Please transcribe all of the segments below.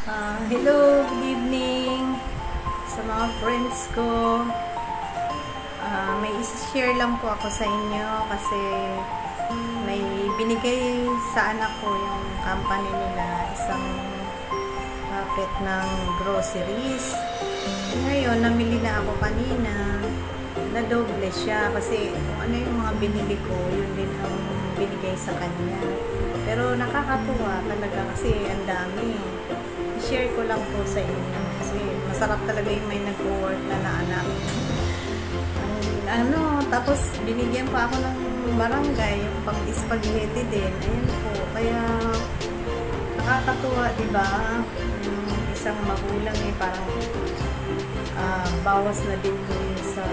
Hello, good evening sa mga friends ko. May isi-share lang po ako sa inyo kasi may binigay sa anak ko yung company nila, isang packet ng groceries. Ngayon, namili na ako kanina, na doble siya kasi kung ano yung mga binili ko, yun din ang binigay sa kanya. Pero nakakatuwa talaga kasi ang dami. I-share ko lang po sa inyo kasi masarap talaga yung may nag-work na anak. Tapos binigyan pa ako ng barangay, yung pang-spaghetti din. Ayun po, kaya nakakatuwa, diba? Yung isang magulang parang bawas na din po yun sa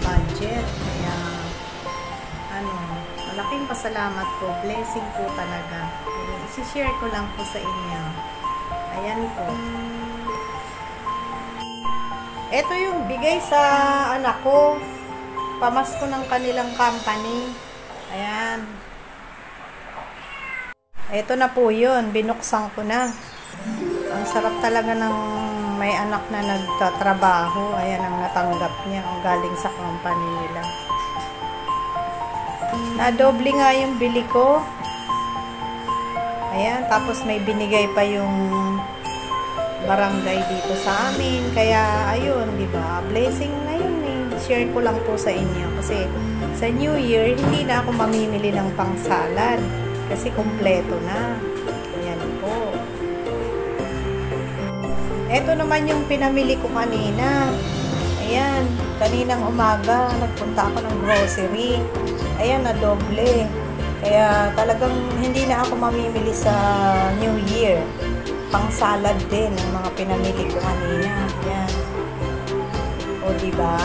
budget. Kaya malaking pasalamat po, blessing po talaga. I-share ko lang po sa inyo. Ayan po. Ito yung bigay sa anak ko. Pamasko ng kanilang company. Ayan. Ito na po yun. Binuksan ko na. Ang sarap talaga ng may anak na nagtatrabaho. Ayan ang natanggap niya. Ang galing sa company nila. Nadoble nga yung bili ko. Ayan, tapos may binigay pa yung barangay dito sa amin. Kaya, ayun, diba? Blessing na yun eh. Share ko lang po sa inyo. Kasi, sa New Year, hindi na ako mamimili ng pang-salad. Kasi, kompleto na. Ayan po. Ito naman yung pinamili ko kanina. Ayan, kaninang umaga, nagpunta ako ng grocery. Ayan, na doble. Kaya talagang hindi na ako mamimili sa New Year. Pang salad din ang mga pinamili ko kanina. Yan. O diba?